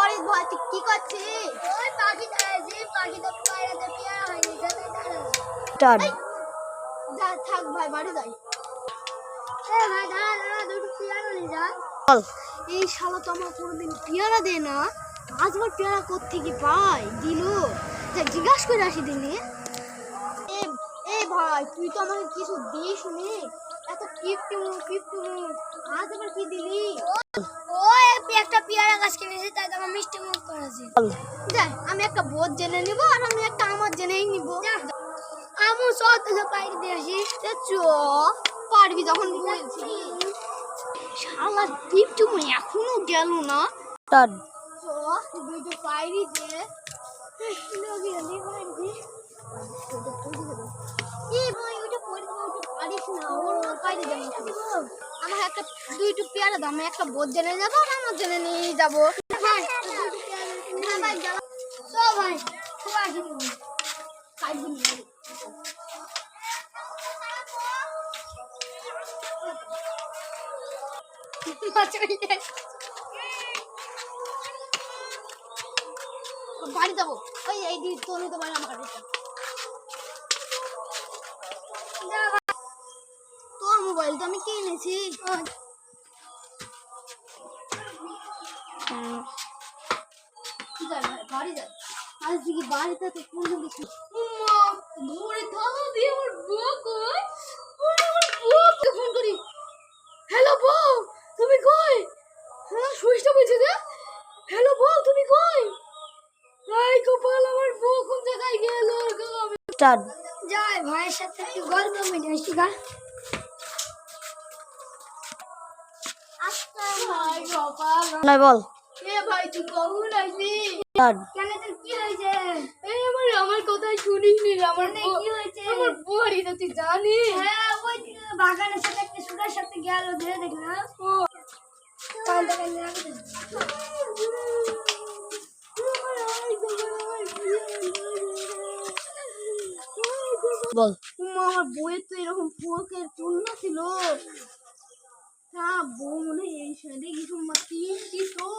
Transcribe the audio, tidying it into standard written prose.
ফরিদ ভাই তুই কি করছিস? ওই পাখিটা আছে, পাখিটা পায়রাতে পেয়ারা হয়নি, যাতে দাঁড়া। যা থাক ভাই, বাড়ি যাই। এ ভাই দাঁড়া দাঁড়া, দুটো পেয়ারা নিয়ে যা। বল। এই শালা তো আমার কোনোদিন পেয়ারা দেয় না, আজবার পেয়ারা কোত্থেকে পাই দিল। যা জিজ্ঞাসা করে আসি দিনে। এ ভাই তুই তো আমাকে কিছু দিস নি, এত কিপটুমু আজ আবার কি দিলি? ওই একটা পেয়ারা গাছ কিনেছি, তাই তোমার মিষ্টি মুখ করেছি। যাই আমি একটা বোধ জেনে নিব, আর আমি একটা আমার জেনেই নিব। আমু সব পাইরে দিয়ে আসিস। চ পারবি যখন বলছি। শালা কিপটুমু এখনো গেল না। দুটো পাইরি দে, আমার একটা দুইটু পেয়ারা দাম, একটা বোধ জেনে যাবো আর আমার জেনে নিয়ে যাবো। বাড়ি যাবো, ওই এই তুমি তো বাড়ি আমার তোর মোবাইল তো আমি কিনেছি। বাড়ি যাই আজকে, বাড়িতে তো কোনো কিছু ভোরে থালা দিয়ে আমার বউ কই, আমার বউকে ফোন করি। হ্যালো বউ তুমি কই? হ্যাঁ সুইচটা বলছে যে হ্যালো বউ তুমি কই? এই কপাল, আমার বউ কোন জায়গায় গেল? যাই ভাইয়ের সাথে একটু গল্প মেটে আসি গা। আচ্ছা ভাই কপাল নাই বল। এ ভাই তুই কখন আসলি? কেন তোর কি হয়েছে? এই আমার কথাই শুনিস নি? আমার কি হয়েছে? আমার বড়ি তো তুই জানিস। হ্যাঁ ওই বাগানের সাথে একটা সুরার সাথে গেল, ধরে দেখ না। ও কান্দা কান্দা রাখতে বল। আমার বইয়ের তো এরকম পোকের পূর্ণ ছিল। হ্যাঁ বউ মনে হয় এই সাইডে কিছু তিনটি তো